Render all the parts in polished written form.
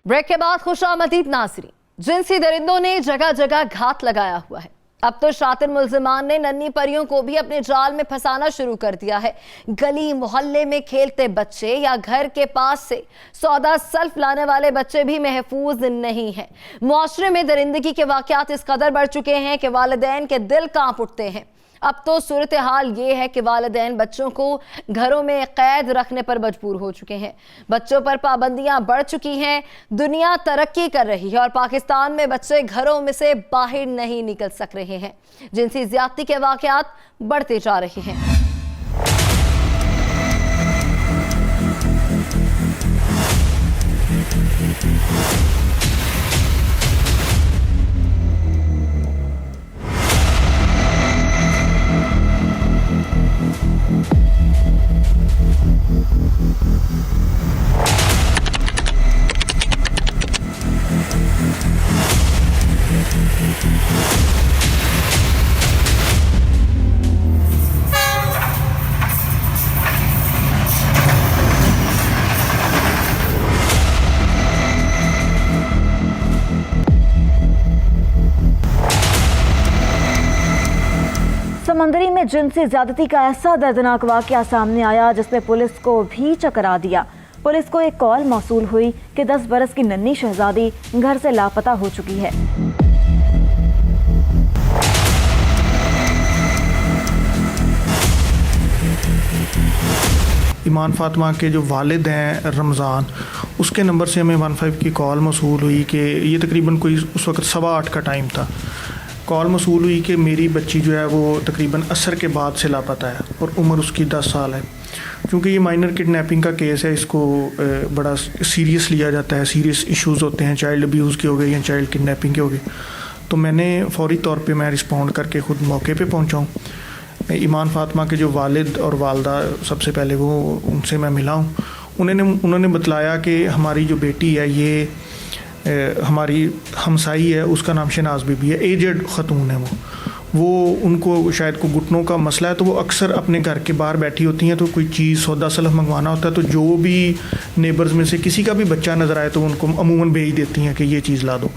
Break के बाद खुशामदीद नाज़रीन, जिनसी दरिंदों ने जगह जगह घात लगाया हुआ है। अब तो शातिर मुल्जिमान ने नन्ही परियों को भी अपने जाल में फंसाना शुरू कर दिया है। गली मोहल्ले में खेलते बच्चे या घर के पास से सौदा सल्फ लाने वाले बच्चे भी महफूज नहीं हैं। मुआशरे में दरिंदगी के वाकयात इस कदर बढ़ चुके हैं कि वालिदैन के दिल कांप उठते हैं। अब तो सूरत हाल ये है कि वालिदैन बच्चों को घरों में कैद रखने पर मजबूर हो चुके हैं। बच्चों पर पाबंदियां बढ़ चुकी हैं। दुनिया तरक्की कर रही है और पाकिस्तान में बच्चे घरों में से बाहर नहीं निकल सक रहे हैं। जिनसी ज्यादती के वाकयात बढ़ते जा रहे हैं। समंदरी में जिनसी ज्यादती का ऐसा दर्दनाक वाकया सामने आया जिसने पुलिस को भी चकरा दिया। पुलिस को एक कॉल मौसूल हुई कि 10 बरस की नन्ही शहजादी घर से लापता हो चुकी है। ईमान फातिमा के जो वालिद हैं रमज़ान, उसके नंबर से हमें 15 की कॉल मौसूल हुई कि ये तकरीबन कोई उस वक्त 8:15 का टाइम था। कॉल मौसूल हुई कि मेरी बच्ची जो है वो तकरीबन असर के बाद से लापता है और उम्र उसकी 10 साल है। क्योंकि ये माइनर किडनैपिंग का केस है, इसको बड़ा सीरियस लिया जाता है। सीरियस इश्यूज़ होते हैं, चाइल्ड अब्यूज़ के हो गए या चाइल्ड किडनैपिंग के हो गए। तो मैंने फ़ौरी तौर पे मैं रिस्पॉन्ड करके ख़ुद मौके पे पहुंचा हूँ। ईमान फातिमा के जो वालिद और वालदा, सबसे पहले वो उनसे मैं मिला हूँ। उन्होंने बतलाया कि हमारी जो बेटी है ये हमारी हमसाई है, उसका नाम शहनाज बीबी है, एजेड ख़तून है वो उनको शायद को घुटनों का मसला है, तो वो अक्सर अपने घर के बाहर बैठी होती हैं। तो कोई चीज़ सौदा सलफ मंगवाना होता है तो जो भी नेबर्स में से किसी का भी बच्चा नज़र आए तो उनको अमूमन भेज देती हैं कि ये चीज़ ला दो।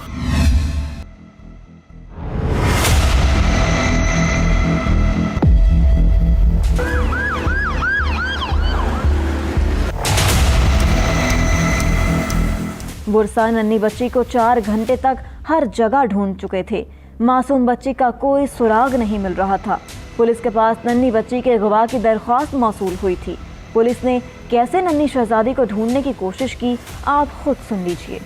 बुरसा नन्ही बच्ची को 4 घंटे तक हर जगह ढूंढ चुके थे। मासूम बच्ची का कोई सुराग नहीं मिल रहा था। पुलिस के पास नन्ही बच्ची के गवाह की दरख्वास्त मौसूल हुई थी। पुलिस ने कैसे नन्ही शहजादी को ढूंढने की कोशिश की, आप खुद सुन लीजिए।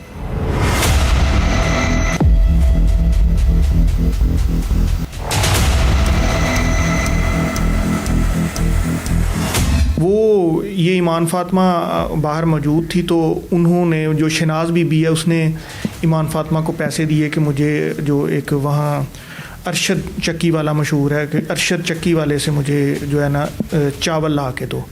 वो ये ईमान फातिमा बाहर मौजूद थी तो उन्होंने, जो शहनाज बीबी है, उसने ईमान फातिमा को पैसे दिए कि मुझे जो एक वहाँ अरशद चक्की वाला मशहूर है कि अरशद चक्की वाले से मुझे जो है ना चावल ला के दो।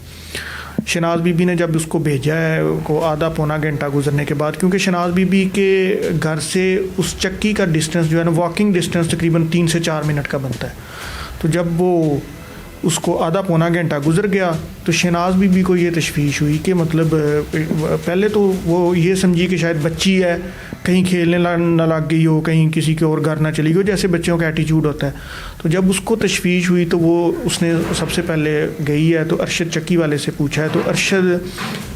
शहनाज बीबी ने जब उसको भेजा है को आधा पौना घंटा गुजरने के बाद, क्योंकि शहनाज बीबी के घर से उस चक्की का डिस्टेंस जो है ना वॉकिंग डिस्टेंस तकरीबन 3 से 4 मिनट का बनता है। तो जब वो उसको आधा पौना घंटा गुजर गया तो शहनाज बीबी को ये तशवीश हुई कि मतलब पहले तो वो ये समझी कि शायद बच्ची है, कहीं खेलने ना लग गई हो, कहीं किसी के और घर ना चली गई हो, जैसे बच्चों का एटीट्यूड होता है। तो जब उसको तशवीश हुई तो वो उसने सबसे पहले गई है तो अरशद चक्की वाले से पूछा है। तो अरशद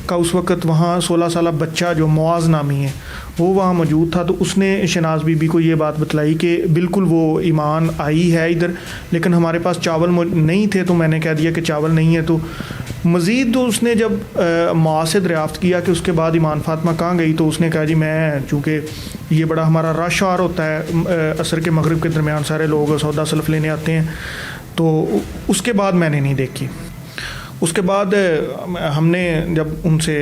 का उस वक़्त वहाँ 16 साल बच्चा जो मुआज़ नामी है वो वहाँ मौजूद था। तो उसने शहनाज बीबी को ये बात बतलाई कि बिल्कुल वो ईमान आई है इधर, लेकिन हमारे पास चावल नहीं थे। तो मैंने कह दिया कि चावल नहीं है। तो मज़ीद तो उसने जब माँ से दरियाफ़्त किया कि उसके बाद ईमान फातिमा कहाँ गई, तो उसने कहा जी मैं, चूँकि ये बड़ा हमारा रश आर होता है, असर के मगरिब के दरमियान सारे लोग सौदा सल्फ लेने आते हैं, तो उसके बाद मैंने नहीं देखी। उसके बाद हमने जब उनसे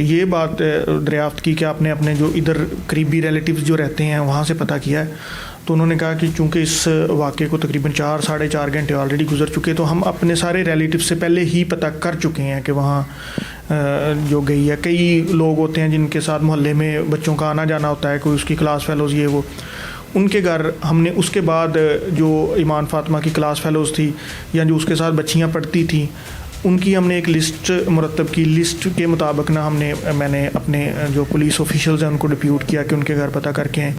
ये बात दरियाफ़्त की कि आपने अपने जो इधर करीबी रिलेटिव्स जो रहते हैं वहाँ से पता किया है, तो उन्होंने कहा कि चूँकि इस वाक़े को तकरीबन 4 साढ़े 4 घंटे ऑलरेडी गुजर चुके, तो हम अपने सारे रिलेटिव से पहले ही पता कर चुके हैं कि वहाँ जो गई है। कई लोग होते हैं जिनके साथ मोहल्ले में बच्चों का आना जाना होता है, कोई उसकी क्लास फेलोज़ ये वो, उनके घर हमने उसके बाद जो ईमान फातिमा की क्लास फेलोज़ थी या जो उसके साथ बच्चियाँ पढ़ती थी उनकी हमने एक लिस्ट मुरतब की। लिस्ट के मुताबिक ना मैंने अपने जो पुलिस ऑफिशियल्स हैं उनको डिप्यूट किया कि उनके घर पता करके आएँ।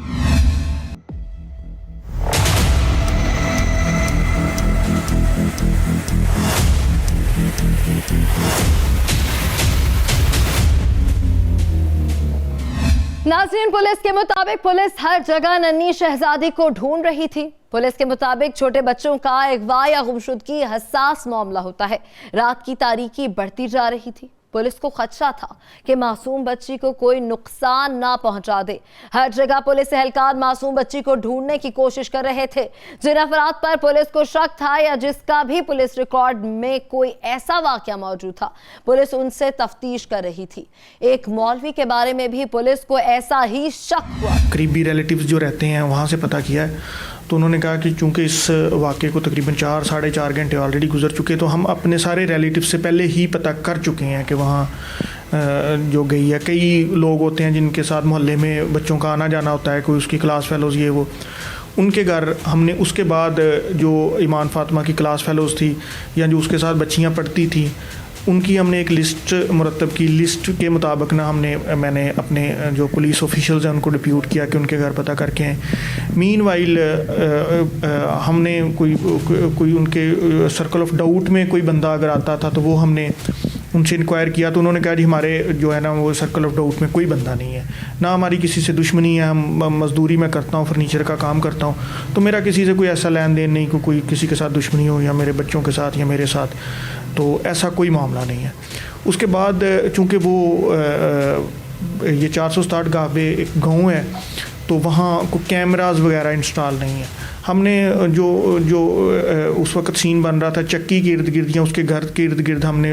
नाज़रीन, पुलिस के मुताबिक पुलिस हर जगह नन्ही शहजादी को ढूंढ रही थी। पुलिस के मुताबिक छोटे बच्चों का अगवा या गुमशुदगी हसास मामला होता है। रात की तारीकी बढ़ती जा रही थी। पुलिस को खदशा था कि मासूम बच्ची को कोई नुकसान ना पहुंचा दे। हर जगह पुलिस एहलकार मासूम बच्ची को ढूंढने की कोशिश कर रहे थे। जिन अफराद पर पुलिस को शक था या जिसका भी पुलिस रिकॉर्ड में कोई ऐसा वाकया मौजूद था, पुलिस उनसे तफ्तीश कर रही थी। एक मौलवी के बारे में भी पुलिस को ऐसा ही शक हुआ। करीबी रिलेटिव्स जो रहते हैं वहाँ से पता किया है तो उन्होंने कहा कि चूंकि इस वाक़े को तकरीबन 4 साढ़े 4 घंटे ऑलरेडी गुजर चुके, तो हम अपने सारे रिलेटिव से पहले ही पता कर चुके हैं कि वहाँ जो गई है। कई लोग होते हैं जिनके साथ मोहल्ले में बच्चों का आना जाना होता है, कोई उसकी क्लास फेलोज़ ये वो, उनके घर हमने उसके बाद जो ईमान फातिमा की क्लास फेलोज़ थी या जो उसके साथ बच्चियाँ पढ़ती थी उनकी हमने एक लिस्ट मुरतब की। लिस्ट के मुताबिक ना मैंने अपने जो पुलिस ऑफिशियल्स हैं उनको डिप्यूट किया कि उनके घर पता करके आएँ। मीनवाइल हमने कोई उनके सर्कल ऑफ डाउट में कोई बंदा अगर आता था तो वो हमने उनसे इंक्वायर किया तो उन्होंने कहा जी हमारे जो है ना वो सर्कल ऑफ डाउट में कोई बंदा नहीं है, ना हमारी किसी से दुश्मनी है, हम मज़दूरी में करता हूँ, फर्नीचर का काम करता हूँ, तो मेरा किसी से कोई ऐसा लेन देन नहीं, कोई किसी के साथ दुश्मनी हो या मेरे बच्चों के साथ या मेरे साथ, तो ऐसा कोई मामला नहीं है। उसके बाद चूँकि वो ये 467 गाँव पे एक गाँव है तो वहाँ को कैमरास वगैरह इंस्टॉल नहीं है। हमने जो उस वक्त सीन बन रहा था चक्की के इर्द गिर्द या उसके घर के इर्द गिर्द हमने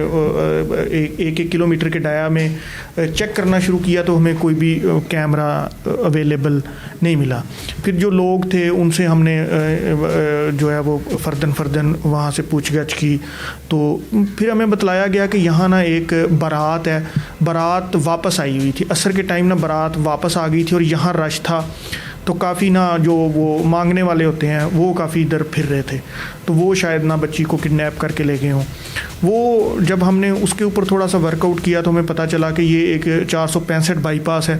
एक किलोमीटर के डाया में चेक करना शुरू किया तो हमें कोई भी कैमरा अवेलेबल नहीं मिला। फिर जो लोग थे उनसे हमने जो है वो फ़र्दन वहाँ से पूछगछ की तो फिर हमें बतलाया गया कि यहाँ ना एक बारात है, बारात वापस आई हुई थी, असर के टाइम ना बारात वापस आ गई थी और यहाँ रश था तो काफ़ी ना जो वो मांगने वाले होते हैं वो काफ़ी इधर फिर रहे थे, तो वो शायद ना बच्ची को किडनैप करके ले गए हों। वो जब हमने उसके ऊपर थोड़ा सा वर्कआउट किया तो हमें पता चला कि ये एक 465 बाईपास है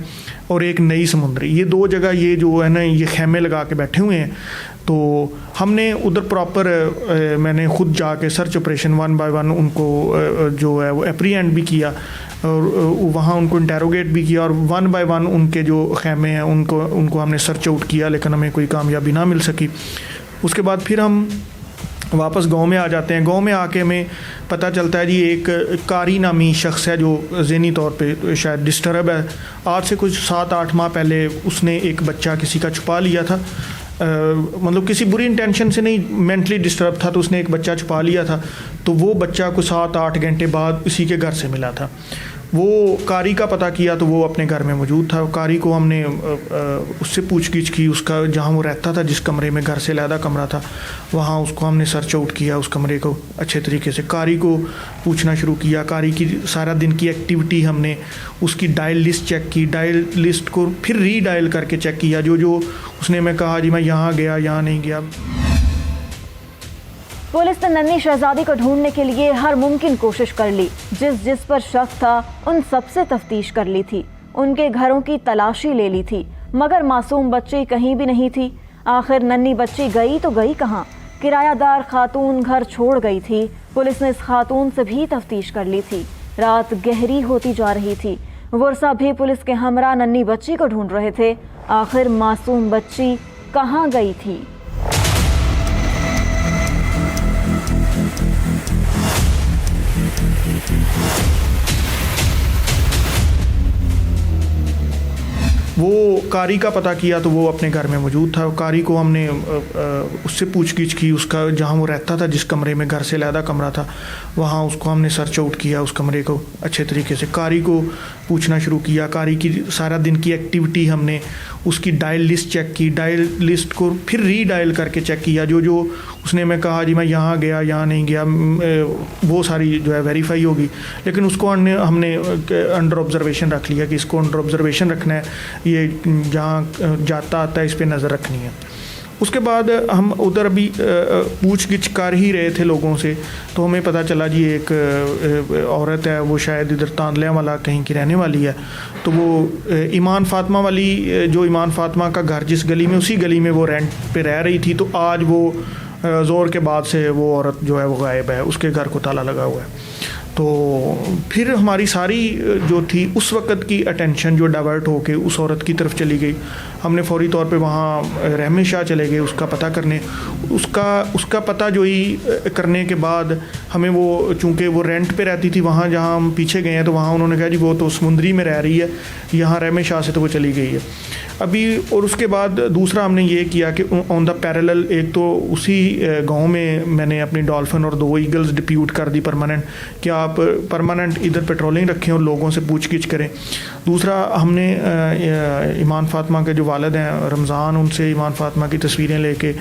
और एक नई समुंदरी, ये दो जगह ये जो है ना ये खेमे लगा के बैठे हुए हैं। तो हमने उधर प्रॉपर मैंने ख़ुद जाके सर्च ऑपरेशन 1 बाय 1 उनको जो है वो एप्रीहेंड भी किया और वहाँ उनको इंटेरोगेट भी किया और 1 बाय 1 उनके जो खेमे हैं उनको हमने सर्च आउट किया, लेकिन हमें कोई कामयाबी ना मिल सकी। उसके बाद फिर हम वापस गांव में आ जाते हैं। गांव में आके हमें पता चलता है जी एक कारी नामी शख्स है जो ज़हनी तौर पे शायद डिस्टर्ब है। आज से कुछ 7-8 माह पहले उसने एक बच्चा किसी का छुपा लिया था, मतलब किसी बुरी इंटेंशन से नहीं, मेंटली डिस्टर्ब था तो उसने एक बच्चा छुपा लिया था। तो वो बच्चा को 7-8 घंटे बाद इसी के घर से मिला था। वो कारी का पता किया तो वो अपने घर में मौजूद था। कारी को हमने उससे पूछगिछ की, उसका जहाँ वो रहता था जिस कमरे में, घर से अलहदा कमरा था, वहाँ उसको हमने सर्च आउट किया उस कमरे को अच्छे तरीके से। कारी को पूछना शुरू किया, कारी की सारा दिन की एक्टिविटी हमने उसकी डायल लिस्ट चेक की, डायल लिस्ट को फिर रीडायल करके चेक किया, जो उसने मैं कहा जी मैं यहाँ गया यहाँ नहीं गया। पुलिस ने नन्ही शहजादी को ढूंढने के लिए हर मुमकिन कोशिश कर ली। जिस पर शक था उन सबसे तफ्तीश कर ली थी, उनके घरों की तलाशी ले ली थी, मगर मासूम बच्ची कहीं भी नहीं थी। आखिर नन्ही बच्ची गई तो गई कहाँ? किरायादार खातून घर छोड़ गई थी। पुलिस ने इस खातून से भी तफ्तीश कर ली थी। रात गहरी होती जा रही थी। वर्षा भी पुलिस के हमरा नन्ही बच्ची को ढूंढ रहे थे। आखिर मासूम बच्ची कहाँ गई थी? वो कारी का पता किया तो वो अपने घर में मौजूद था। कारी को हमने उससे पूछगिछ की, उसका जहाँ वो रहता था जिस कमरे में, घर से अलहदा कमरा था, वहाँ उसको हमने सर्च आउट किया उस कमरे को अच्छे तरीके से। कारी को पूछना शुरू किया, कारी की सारा दिन की एक्टिविटी हमने उसकी डायल लिस्ट चेक की, डायल लिस्ट को फिर रीडायल करके चेक किया, जो उसने मैं कहा जी मैं यहाँ गया यहाँ नहीं गया, वो सारी जो है वेरीफाई होगी। लेकिन उसको हमने अंडर ऑब्जर्वेशन रख लिया कि इसको अंडर ऑब्जर्वेशन रखना है, ये जहाँ जाता आता है इस पर नज़र रखनी है। उसके बाद हम उधर अभी पूछगिछ कर ही रहे थे लोगों से, तो हमें पता चला जी एक औरत है, वो शायद इधर तांदलियाँ वाला कहीं की रहने वाली है। तो वो ईमान फातिमा वाली, जो ईमान फातिमा का घर जिस गली में, उसी गली में वो रेंट पे रह रही थी। तो आज वो ज़ोर के बाद से वो औरत जो है वो गायब है, उसके घर को ताला लगा हुआ है। तो फिर हमारी सारी जो थी उस वक़्त की अटेंशन जो डाइवर्ट होके उस औरत की तरफ चली गई। हमने फौरी तौर पे वहाँ रहमत शाह चले गए उसका पता करने। उसका पता जो ही करने के बाद हमें वो, चूँकि वो रेंट पे रहती थी वहाँ जहाँ हम पीछे गए हैं, तो वहाँ उन्होंने कहा जी वो तो समुंदरी में रह रही है, यहाँ रहमत शाह से तो वो चली गई है अभी। और उसके बाद दूसरा हमने ये किया कि ऑन द पैरेलल, एक तो उसी गांव में मैंने अपनी डॉल्फिन और 2 ईगल्स डिप्यूट कर दी परमानेंट, कि आप परमानेंट इधर पेट्रोलिंग रखें और लोगों से पूछगिछ करें। दूसरा हमने ईमान फातिमा के जो वालिद हैं रमज़ान, उनसे ईमान फातिमा की तस्वीरें लेके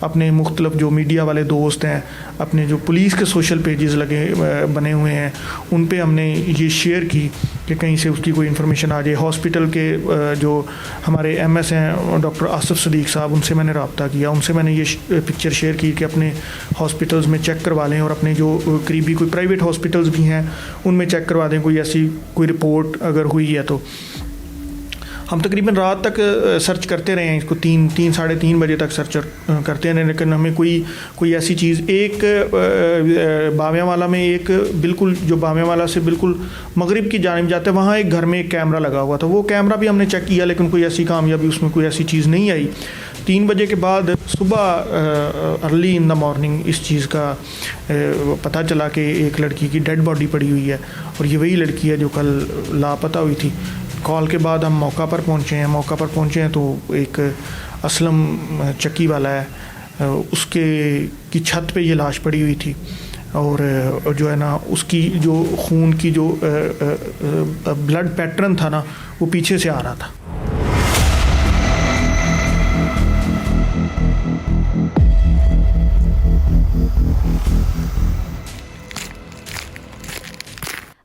अपने मुख्तलिफ जो मीडिया वाले दोस्त हैं, अपने जो पुलिस के सोशल पेजेस बने हुए हैं, उन पे हमने ये शेयर की कि कहीं से उसकी कोई इन्फॉर्मेशन आ जाए। हॉस्पिटल के जो हमारे MS हैं डॉक्टर आसिफ सदीक साहब, उनसे मैंने रब्ता किया, उनसे मैंने ये पिक्चर शेयर की कि अपने हॉस्पिटल्स में चेक करवा लें और अपने जो करीबी कोई प्राइवेट हॉस्पिटल्स भी हैं उनमें चेक करवा दें, कोई ऐसी कोई रिपोर्ट अगर हुई है तो। हम तकरीबन रात तक सर्च करते रहे हैं इसको, 3 साढ़े 3 बजे तक सर्च करते रहे, लेकिन हमें कोई ऐसी चीज़, एक बामियांवाला में एक बिल्कुल जो बामियांवाला से बिल्कुल मगरिब की जानिब जाते हैं, वहाँ एक घर में एक कैमरा लगा हुआ था, वो कैमरा भी हमने चेक किया, लेकिन कोई ऐसी कामयाबी उसमें कोई ऐसी चीज़ नहीं आई। 3 बजे के बाद सुबह अर्ली इन द मॉर्निंग इस चीज़ का पता चला कि एक लड़की की डेड बॉडी पड़ी हुई है, और ये वही लड़की है जो कल लापता हुई थी। कॉल के बाद हम मौका पर पहुँचे हैं तो एक असलम चक्की वाला है, उसके की छत पे ये लाश पड़ी हुई थी, और जो है ना उसकी जो खून की जो ब्लड पैटर्न था ना वो पीछे से आ रहा था।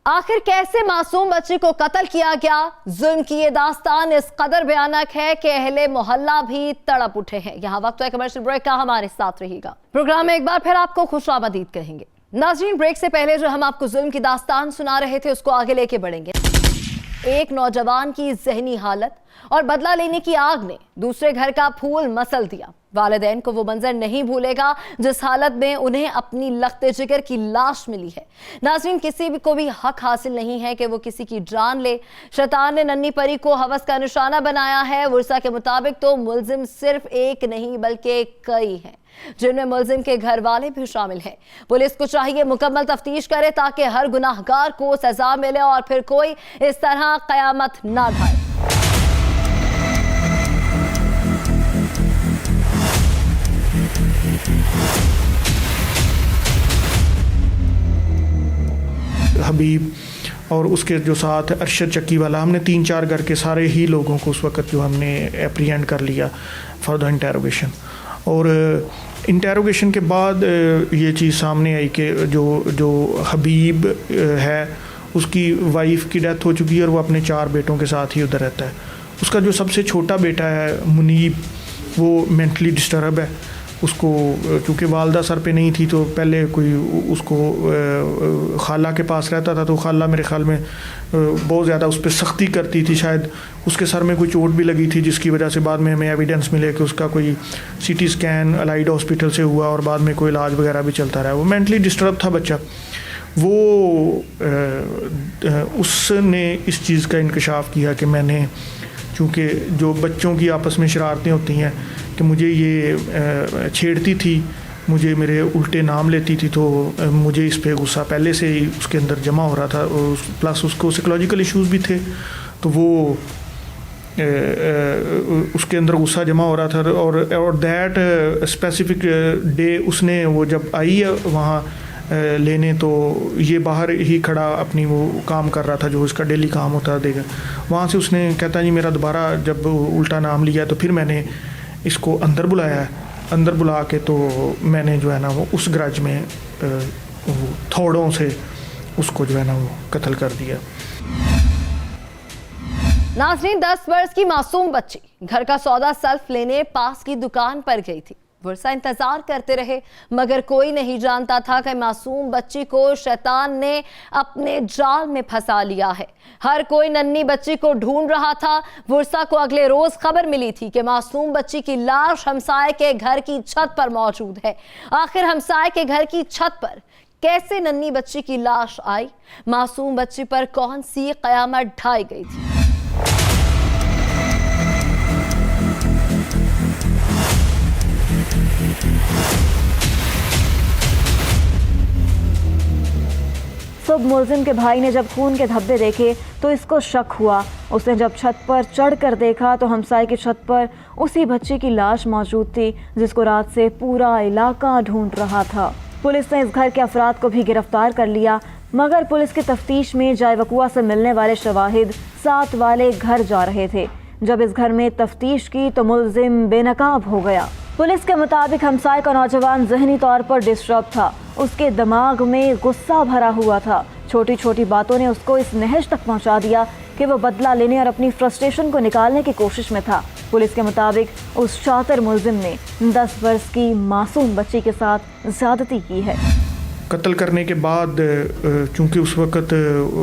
आखिर कैसे मासूम बच्चे को कत्ल किया गया? जुल्म की ये दास्तान इस कदर भयानक है कि अहले मोहल्ला भी तड़प उठे हैं। यहाँ वक्त है कमर्शियल ब्रेक का, हमारे साथ रहिएगा। प्रोग्राम में एक बार फिर आपको खुशामदीद कहेंगे। नाज़रीन, ब्रेक से पहले जो हम आपको जुल्म की दास्तान सुना रहे थे उसको आगे लेके बढ़ेंगे। एक नौजवान की जहनी हालत और बदला लेने की आग ने दूसरे घर का फूल मसल दिया। वालिदैन को वो मंजर नहीं भूलेगा जिस हालत में उन्हें अपनी लख्ते जिगर की लाश मिली है। नाज़रीन, किसी भी को भी हक हासिल नहीं है कि वो किसी की जान ले। शैतान ने नन्ही परी को हवस का निशाना बनाया है। वर्सा के मुताबिक तो मुल्जिम सिर्फ एक नहीं बल्कि कई हैं, जिनमें मुल्जिम के घर वाले भी शामिल हैं। पुलिस को चाहिए मुकम्मल तफ्तीश करे ताकि हर गुनाहगार को सजा मिले और फिर कोई इस तरह कयामत ना ढाए। हबीब और उसके जो साथ अरशद चक्की वाला, हमने 3-4 घर के सारे ही लोगों को उस वक़्त जो हमने एप्रीहेंड कर लिया फॉर द इंटेरोगेशन। और इंटेरोगेशन के बाद ये चीज़ सामने आई कि जो हबीब है उसकी वाइफ की डेथ हो चुकी है और वो अपने 4 बेटों के साथ ही उधर रहता है। उसका जो सबसे छोटा बेटा है मुनीब, वो मेंटली डिस्टर्ब है। उसको चूँकि वालदा सर पे नहीं थी तो पहले कोई उसको खाला के पास रहता था, तो खाला मेरे ख्याल में बहुत ज़्यादा उस पर सख्ती करती थी। शायद उसके सर में कोई चोट भी लगी थी जिसकी वजह से बाद में हमें एविडेंस मिले कि उसका कोई CT स्कैन अलाइड हॉस्पिटल से हुआ और बाद में कोई इलाज वगैरह भी चलता रहा। वो मेंटली डिस्टर्ब था बच्चा। वो उसने इस चीज़ का इंकशाफ किया कि मैंने, चूँकि जो बच्चों की आपस में शरारतें होती हैं कि मुझे ये छेड़ती थी, मुझे मेरे उल्टे नाम लेती थी, तो मुझे इस पे गुस्सा पहले से ही उसके अंदर जमा हो रहा था। प्लस उसको साइकोलॉजिकल इश्यूज़ भी थे, तो वो उसके अंदर गुस्सा जमा हो रहा था। और दैट स्पेसिफिक डे उसने, वो जब आई है वहाँ लेने, तो ये बाहर ही खड़ा अपनी वो काम कर रहा था जो उसका डेली काम होता देगा। वहाँ से उसने कहता जी मेरा दोबारा जब उल्टा नाम लिया तो फिर मैंने इसको अंदर बुलाया है। अंदर बुला के तो मैंने जो है ना वो उस गराज में थोड़ों से उसको जो है ना वो कत्ल कर दिया। नाज़रीन, 10 वर्ष की मासूम बच्ची घर का सौदा सल्फ लेने पास की दुकान पर गई थी। वर्षा इंतजार करते रहे, मगर कोई नहीं जानता था कि मासूम बच्ची को शैतान ने अपने जाल में फंसा लिया है। हर कोई नन्ही बच्ची को ढूंढ रहा था। वर्षा को अगले रोज खबर मिली थी कि मासूम बच्ची की लाश हमसाए के घर की छत पर मौजूद है। आखिर हमसाए के घर की छत पर कैसे नन्ही बच्ची की लाश आई? मासूम बच्ची पर कौन सी कयामत ढाई गई थी? सब मुलजिम के भाई ने जब खून के धब्बे देखे तो इसको शक हुआ। उसने जब छत पर चढ़कर देखा तो हमसाए की छत पर उसी बच्ची की लाश मौजूद थी, जिसको रात से पूरा इलाका ढूंढ रहा था। पुलिस ने इस घर के अफराद को भी गिरफ्तार कर लिया, मगर पुलिस की तफ्तीश में जायवकुआ से मिलने वाले शवाहिद साथ वाले घर जा रहे थे। जब इस घर में तफ्तीश की तो मुलजिम बेनकाब हो गया। पुलिस के मुताबिक हमसाए का नौजवान जहनी तौर पर डिस्टर्ब था। उसके दिमाग में गुस्सा भरा हुआ था। छोटी छोटी बातों ने उसको इस नहज तक पहुंचा दिया कि वो बदला लेने और अपनी फ्रस्ट्रेशन को निकालने की कोशिश में था। पुलिस के मुताबिक उस शातिर मुलजिम ने 10 वर्ष की मासूम बच्ची के साथ ज्यादती की है। कत्ल करने के बाद चूंकि उस वक़्त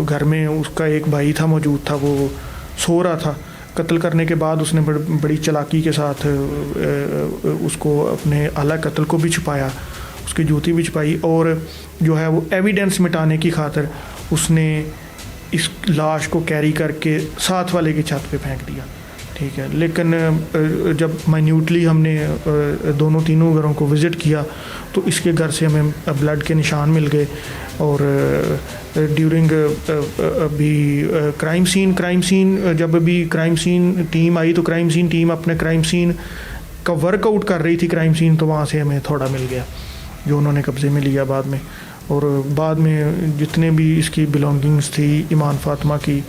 घर में उसका एक भाई था मौजूद था, वो सो रहा था। कत्ल करने के बाद उसने बड़ी चालाकी के साथ उसको अपने आला कत्ल को भी छुपाया, उसकी जूती भी छुपाई, और जो है वो एविडेंस मिटाने की खातिर उसने इस लाश को कैरी करके साथ वाले की छत पे फेंक दिया। ठीक है, लेकिन जब माइन्यूटली हमने दोनों तीनों घरों को विज़िट किया तो इसके घर से हमें ब्लड के निशान मिल गए। और ड्यूरिंग अभी क्राइम सीन जब अभी क्राइम सीन टीम आई तो क्राइम सीन टीम अपने क्राइम सीन का वर्कआउट कर रही थी क्राइम सीन, तो वहाँ से हमें थोड़ा मिल गया जो उन्होंने कब्ज़े में लिया बाद में। और बाद में जितने भी इसकी बिलोंगिंग्स थी ईमान फातिमा की,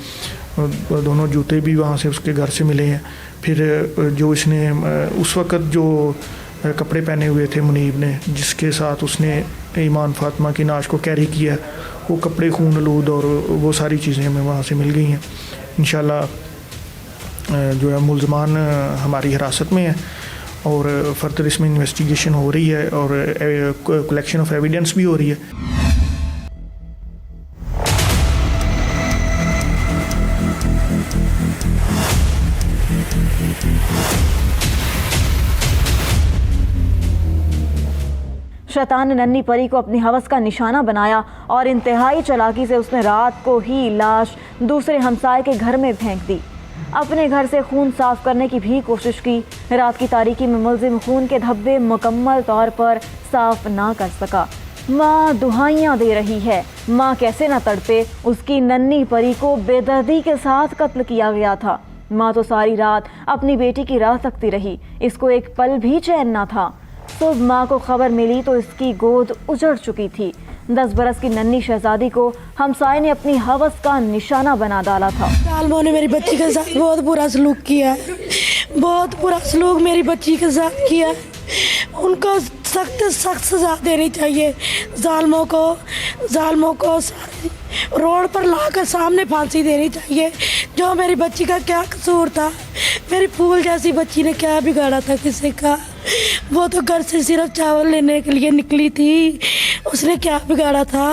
दोनों जूते भी वहाँ से उसके घर से मिले हैं। फिर जो इसने उस वक़्त जो कपड़े पहने हुए थे मुनीब ने, जिसके साथ उसने ईमान फातिमा की नाश को कैरी किया, वो कपड़े खून आलूद और वो सारी चीज़ें हमें वहाँ से मिल गई हैं। इंशाल्लाह जो है मुल्ज़मान हमारी हिरासत में है और फर्दर इसमें इन्वेस्टिगेशन हो रही है और कलेक्शन ऑफ एविडेंस भी हो रही है। शैतान ने नन्ही परी को अपनी हवस का निशाना बनाया और इंतहाई चालाकी से उसने रात को ही लाश दूसरे हमसाए के घर में फेंक दी। अपने घर से खून साफ करने की भी कोशिश की। रात की तारीकी में मुलजिम खून के धब्बे मुकम्मल तौर पर साफ ना कर सका। माँ दुहाइयाँ दे रही है, माँ कैसे ना तड़पे। उसकी नन्ही परी को बेदर्दी के साथ कत्ल किया गया था। माँ तो सारी रात अपनी बेटी की राह तकती रही, इसको एक पल भी चैन ना था। सुबह माँ को खबर मिली तो इसकी गोद उजड़ चुकी थी। 10 बरस की नन्ही शहजादी को हमसाये ने अपनी हवस का निशाना बना डाला था। आलमों ने मेरी बच्ची के साथ बहुत बुरा सलूक किया है, बहुत बुरा सलूक मेरी बच्ची के साथ किया है। उनको सख्त सख्त सजा देनी चाहिए। जालमों को रोड पर लाकर सामने फांसी देनी चाहिए। जो मेरी बच्ची का क्या कसूर था? मेरी फूल जैसी बच्ची ने क्या बिगाड़ा था किसी का? वो तो घर से सिर्फ चावल लेने के लिए निकली थी, उसने क्या बिगाड़ा था?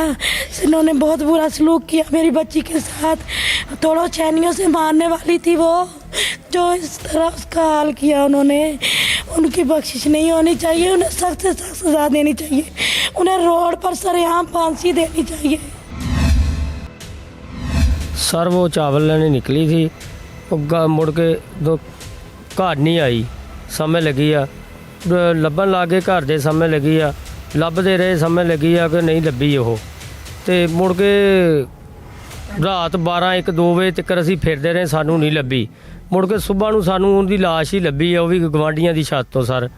इन्होंने बहुत बुरा सलूक किया मेरी बच्ची के साथ। थोड़ा चैनियों से मारने वाली थी वो, जो इस तरह उसका हाल किया उन्होंने। उनकी बख्शिश नहीं होनी चाहिए, उन्हें सख्त से सख्त सजा देनी चाहिए। उन्हें रोड पर सरेआम फांसी देनी चाहिए। सर वो चावल लेने निकली थी, मुड़ के दो घर नहीं आई। समय लगी आ ਲੱਭਣ ਲੱਗੇ, ਘਰ ਦੇ ਸਮੇਂ ਲੱਗੀ ਆ, ਲੱਭਦੇ ਰਹੇ ਸਮੇਂ ਲੱਗੀ ਆ ਕਿ ਨਹੀਂ ਲੱਭੀ ਉਹ। ਤੇ ਮੁੜ ਕੇ ਰਾਤ 12-1-2 ਵਜੇ ਤੱਕ ਅਸੀਂ ਫਿਰਦੇ ਰਹੇ, ਸਾਨੂੰ ਨਹੀਂ ਲੱਭੀ। ਮੁੜ ਕੇ ਸਵੇਰ ਨੂੰ ਸਾਨੂੰ ਉਹਦੀ ਲਾਸ਼ ਹੀ ਲੱਭੀ ਆ, ਉਹ ਵੀ ਗਵਾਂਢੀਆਂ ਦੀ ਛੱਤ ਤੋਂ। ਸਰ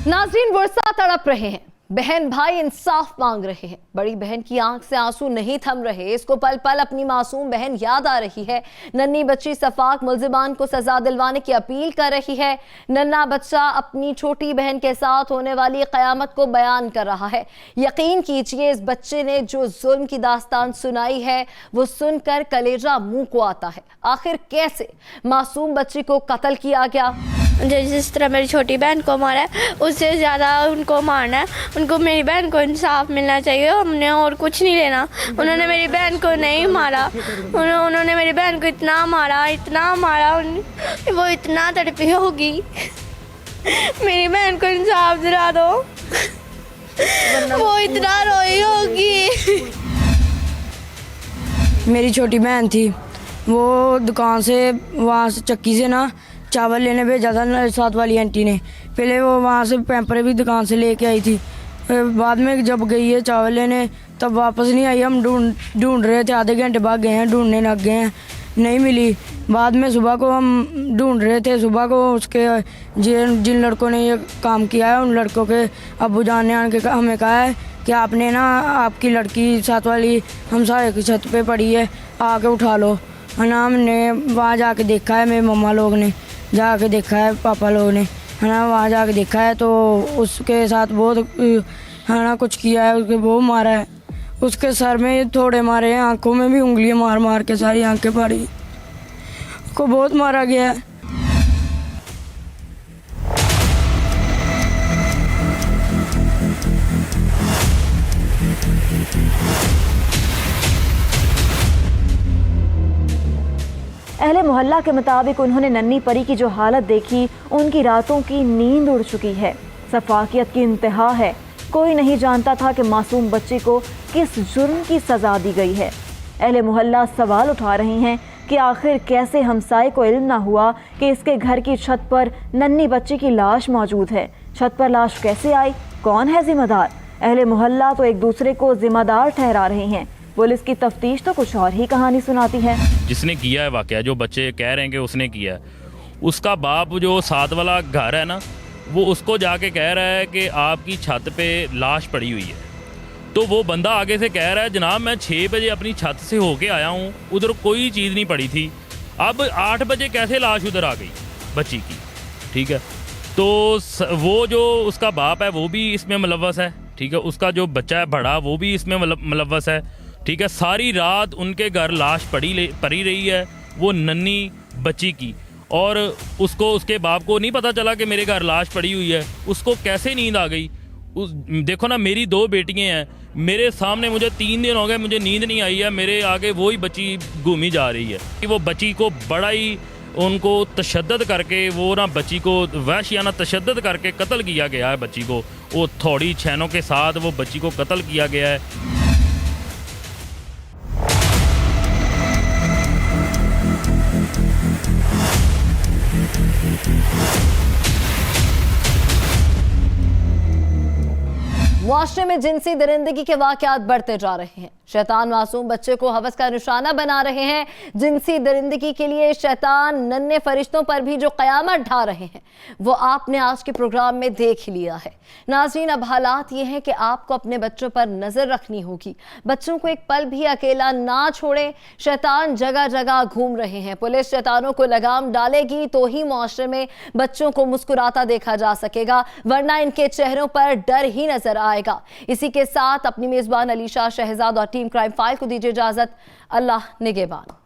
नाज़रीन, वर्षा तड़प रहे हैं। बहन भाई इंसाफ मांग रहे हैं। बड़ी बहन की आंख से आंसू नहीं थम रहे। इसको पल पल अपनी मासूम बहन याद आ रही है। नन्ही बच्ची सफाक मुल्जिमान को सजा दिलवाने की अपील कर रही है। नन्हा बच्चा अपनी छोटी बहन के साथ होने वाली क़यामत को बयान कर रहा है। यकीन कीजिए इस बच्चे ने जो जुल्म की दास्तान सुनाई है वो सुनकर कलेजा मुंह को आता है। आखिर कैसे मासूम बच्ची को कत्ल किया गया? जिस तरह मेरी छोटी बहन को मारा है उससे ज़्यादा उनको मारना है। उनको मेरी बहन को इंसाफ मिलना चाहिए। हमने और कुछ नहीं लेना। उन्होंने मेरी बहन को नहीं मारा। उन्होंने मेरी बहन को इतना मारा वो इतना तड़पी होगी। मेरी बहन को इंसाफ दिला दो। वो इतना रोई होगी। मेरी छोटी बहन थी, वो दुकान से वहाँ से चक्की से ना चावल लेने भेजा था साथ वाली आंटी ने। पहले वो वहाँ से पैम्पर भी दुकान से लेके आई थी। बाद में जब गई है चावल लेने तब वापस नहीं आई। हम ढूंढ रहे थे, आधे घंटे बाद गए हैं, ढूंढने लग गए हैं, नहीं मिली। बाद में सुबह को हम ढूंढ रहे थे, सुबह को उसके जिन लड़कों ने ये काम किया है उन लड़कों के अब्बू जान ने आन के हमें कहा है कि आपने ना आपकी लड़की साथ वाली हमसाये की छत पे पड़ी है, आके उठा लो। है ना, हमने वहाँ जाके देखा है, मेरे मम्मा लोग ने जाके देखा है, पापा लोग ने है ना वहाँ जाके देखा है तो उसके साथ बहुत है ना कुछ किया है। उसके वो मारा है, उसके सर में थोड़े मारे हैं, आंखों में भी उंगलियां मार मार के सारी आंखें फाड़ी, को बहुत मारा गया है। अहले मोहल्ला के मुताबिक उन्होंने नन्ही परी की जो हालत देखी उनकी रातों की नींद उड़ चुकी है। सफाकियत की इंतहा है। कोई नहीं जानता था कि मासूम बच्चे को किस जुर्म की सज़ा दी गई है। अहले मोहल्ला सवाल उठा रहे हैं कि आखिर कैसे हमसाये को इल्म ना हुआ कि इसके घर की छत पर नन्ही बच्ची की लाश मौजूद है। छत पर लाश कैसे आई, कौन है जिम्मेदार? अहले मोहल्ला तो एक दूसरे को जिम्मेदार ठहरा रहे हैं। पुलिस की तफ्तीश तो कुछ और ही कहानी सुनाती है। जिसने किया है वाकया, जो बच्चे कह रहे हैं कि उसने किया है, उसका बाप जो साथ वाला घर है ना, वो उसको जाके कह रहा है कि आपकी छत पे लाश पड़ी हुई है। तो वो बंदा आगे से कह रहा है जनाब मैं 6 बजे अपनी छत से होके आया हूँ, उधर कोई चीज़ नहीं पड़ी थी। अब 8 बजे कैसे लाश उधर आ गई बच्ची की? ठीक है, तो वो जो उसका बाप है वो भी इसमें मुलव्वस है। ठीक है, उसका जो बच्चा है बड़ा वो भी इसमें मुलव्वस है। ठीक है, सारी रात उनके घर लाश पड़ी रही है वो नन्ही बच्ची की, और उसको उसके बाप को नहीं पता चला कि मेरे घर लाश पड़ी हुई है। उसको कैसे नींद आ गई? देखो ना, मेरी 2 बेटियां हैं, मेरे सामने मुझे 3 दिन हो गए मुझे नींद नहीं आई है, मेरे आगे वही बच्ची घूमी जा रही है। कि वो बच्ची को बड़ा ही उनको तशद्दद करके वो ना बच्ची को वहशियाना तशद्दद करके कत्ल किया गया है। बच्ची को वो थोड़ी छेनों के साथ वो बच्ची को कत्ल किया गया है। मुआशरे में जिनसी दरिंदगी के वाक़यात बढ़ते जा रहे हैं। शैतान मासूम बच्चे को हवस का निशाना बना रहे हैं। जिनसी दरिंदगी के लिए शैतान नन्हे फरिश्तों पर भी जो क़यामत ढा रहे हैं वो आपने आज के प्रोग्राम में देख ही लिया है। नाज़रीन, अब हालात ये हैं कि आपको अपने बच्चों पर नज़र रखनी होगी। बच्चों को एक पल भी अकेला ना छोड़ें। शैतान जगह जगह घूम रहे हैं। पुलिस शैतानों को लगाम डालेगी तो ही मुआशरे में बच्चों को मुस्कुराता देखा जा सकेगा, वरना इनके चेहरों पर डर ही नजर आएगा। इसी के साथ अपनी मेज़बान अलीशा शहजाद और टीम क्राइम फाइल को दीजिए इजाजत। अल्लाह निगहबान।